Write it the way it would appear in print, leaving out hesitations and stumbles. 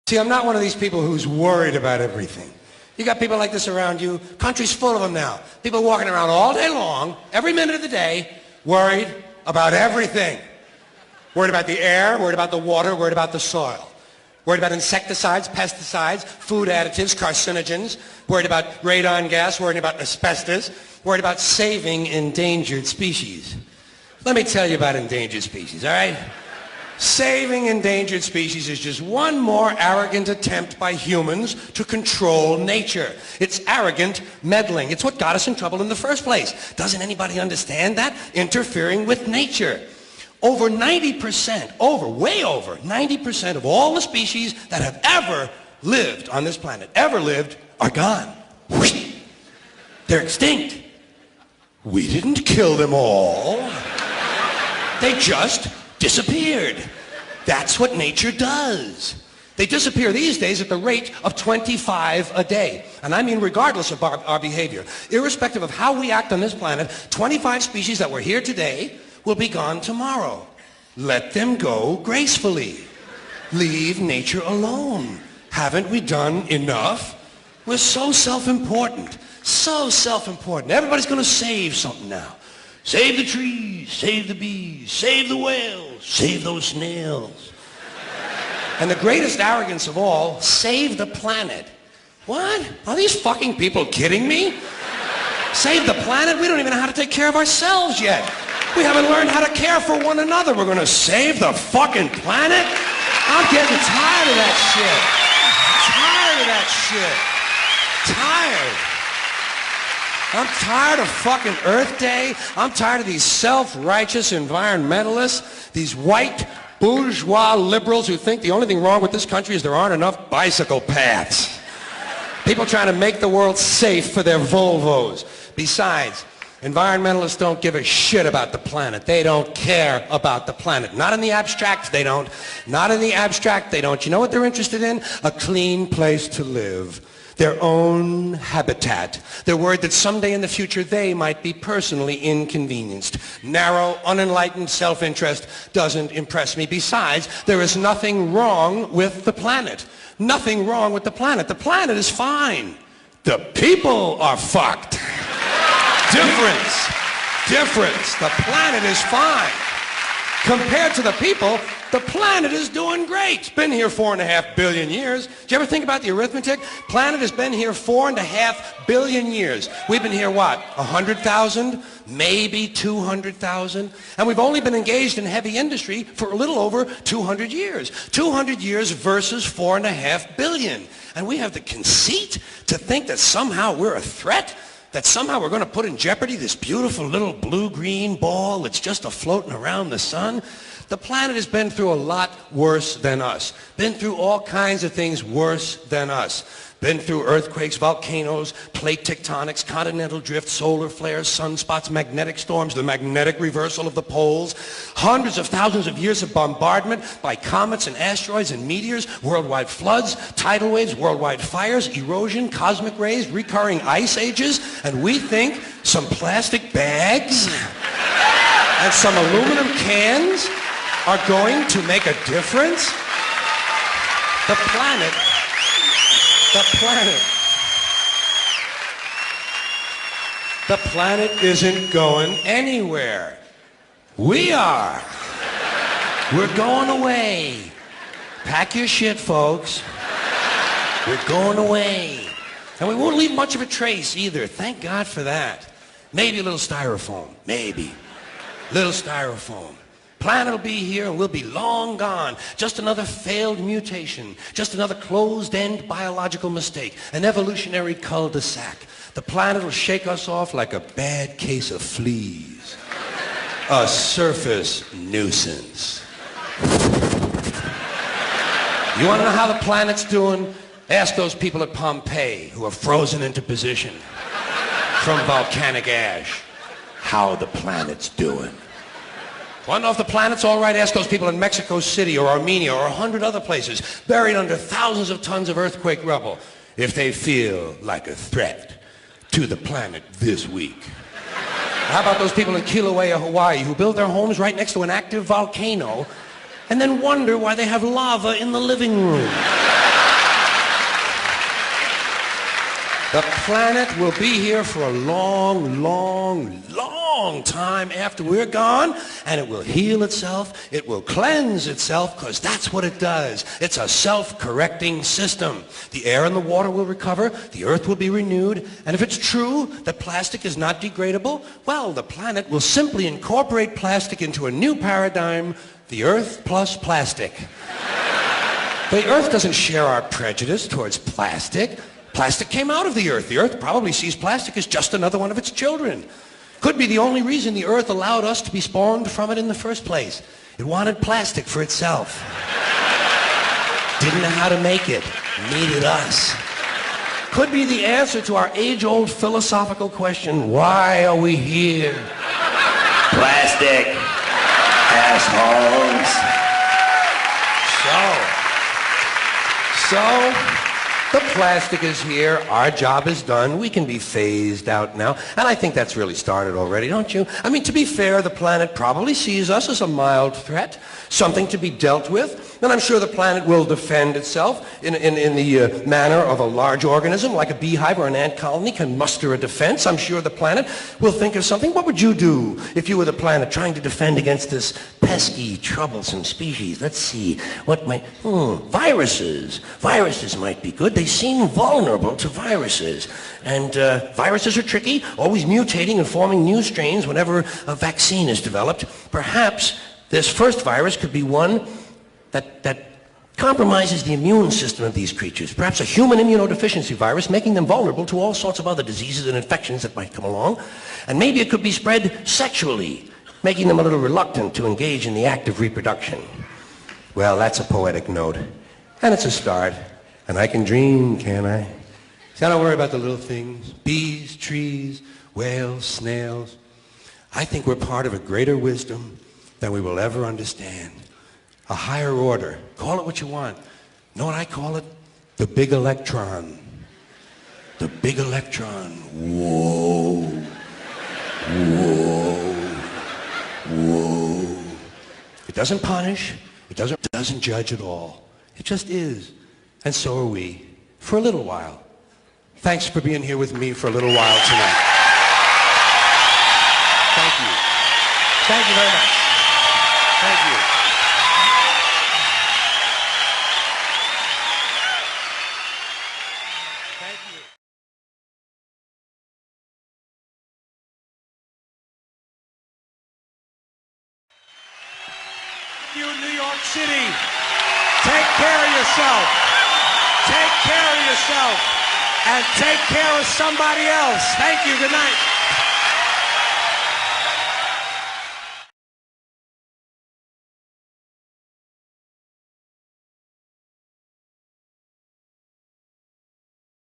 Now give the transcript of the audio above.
See, I'm not one of these people who's worried about everything. You got people like this around you. Country's full of them now. People walking around all day long, every minute of the day, worried about everything. Worried about the air, worried about the water, worried about the soil. Worried about insecticides, pesticides, food additives, carcinogens. Worried about radon gas, worried about asbestos. Worried about saving endangered species. Let me tell you about endangered species, all right? Saving endangered species is just one more arrogant attempt by humans to control nature. It's arrogant meddling. It's what got us in trouble in the first place. Doesn't anybody understand that? Interfering with nature. Over 90%, way over 90% of all the species that have ever lived on this planet, are gone. They're extinct. We didn't kill them all. They just disappeared. That's what nature does. They disappear these days at the rate of 25 a day. And I mean regardless of our behavior. Irrespective of how we act on this planet, 25 species that were here today will be gone tomorrow. Let them go gracefully. Leave nature alone. Haven't we done enough? We're so self-important. So self-important. Everybody's going to save something now. Save the trees, save the bees, save the whales, save those snails. And the greatest arrogance of all, save the planet. What? Are these fucking people kidding me? Save the planet? We don't even know how to take care of ourselves yet. We haven't learned how to care for one another. We're going to save the fucking planet? I'm getting tired of that shit. Tired. I'm tired of fucking Earth Day. I'm tired of these self-righteous environmentalists, these white bourgeois liberals who think the only thing wrong with this country is there aren't enough bicycle paths. People trying to make the world safe for their Volvos. Besides, environmentalists don't give a shit about the planet. They don't care about the planet. Not in the abstract, they don't. Not in the abstract, they don't. You know what they're interested in? A clean place to live. Their own habitat. They're worried that someday in the future they might be personally inconvenienced. Narrow, unenlightened self-interest doesn't impress me. Besides, there is nothing wrong with the planet. Nothing wrong with the planet. The planet is fine. The people are fucked. Difference. The planet is fine. Compared to the people, the planet is doing great. It's been here 4.5 billion years. Did you ever think about the arithmetic? Planet has been here 4.5 billion years. We've been here, what, 100,000? Maybe 200,000? And we've only been engaged in heavy industry for a little over 200 years. 200 years versus 4.5 billion. And we have the conceit to think that somehow we're a threat? That somehow we're going to put in jeopardy this beautiful little blue-green ball that's just a-floating around the sun? The planet has been through a lot worse than us. Been through all kinds of things worse than us. Been through earthquakes, volcanoes, plate tectonics, continental drift, solar flares, sunspots, magnetic storms, the magnetic reversal of the poles, hundreds of thousands of years of bombardment by comets and asteroids and meteors, worldwide floods, tidal waves, worldwide fires, erosion, cosmic rays, recurring ice ages, and we think some plastic bags and some aluminum cans are going to make a difference? The planet isn't going anywhere. We are. We're going away. Pack your shit, folks. We're going away. And we won't leave much of a trace either. Thank God for that. Maybe a little styrofoam. Maybe. Little styrofoam. Planet will be here and we'll be long gone. Just another failed mutation. Just another closed-end biological mistake. An evolutionary cul-de-sac. The planet will shake us off like a bad case of fleas. A surface nuisance. You want to know how the planet's doing? Ask those people at Pompeii who are frozen into position from volcanic ash how the planet's doing. Want to know if the planet's all right? Ask those people in Mexico City or Armenia or 100 other places buried under thousands of tons of earthquake rubble if they feel like a threat to the planet this week. How about those people in Kilauea, Hawaii who build their homes right next to an active volcano and then wonder why they have lava in the living room? The planet will be here for a long, long, long time after we're gone, and it will heal itself, it will cleanse itself, because that's what it does. It's a self-correcting system. The air and the water will recover, the earth will be renewed, and if it's true that plastic is not degradable, well, the planet will simply incorporate plastic into a new paradigm, the earth plus plastic. The earth doesn't share our prejudice towards plastic. Plastic came out of the earth. The earth probably sees plastic as just another one of its children. Could be the only reason the earth allowed us to be spawned from it in the first place. It wanted plastic for itself. Didn't know how to make it. Needed us. Could be the answer to our age-old philosophical question, why are we here? Plastic. Assholes. So, the plastic is here, our job is done, we can be phased out now, and I think that's really started already, don't you? I mean, to be fair, the planet probably sees us as a mild threat, something to be dealt with, and I'm sure the planet will defend itself in the manner of a large organism, like a beehive or an ant colony can muster a defense. I'm sure the planet will think of something. What would you do if you were the planet trying to defend against this pesky, troublesome species? Let's see, what might, viruses. Viruses might be good. They seem vulnerable to viruses. And viruses are tricky, always mutating and forming new strains whenever a vaccine is developed. Perhaps this first virus could be one that compromises the immune system of these creatures. Perhaps a human immunodeficiency virus, making them vulnerable to all sorts of other diseases and infections that might come along. And maybe it could be spread sexually, making them a little reluctant to engage in the act of reproduction. Well, that's a poetic note. And it's a start. And I can dream, can't I? So I don't worry about the little things. Bees, trees, whales, snails. I think we're part of a greater wisdom than we will ever understand. A higher order. Call it what you want. Know what I call it? The big electron. The big electron. Whoa. Whoa. Whoa. It doesn't punish. It doesn't judge at all. It just is. And so are we. For a little while. Thanks for being here with me for a little while tonight. Thank you. Thank you very much. Thank you. Thank you. You in New York City, take care of yourself. Take care of yourself. And take care of somebody else. Thank you. Good night.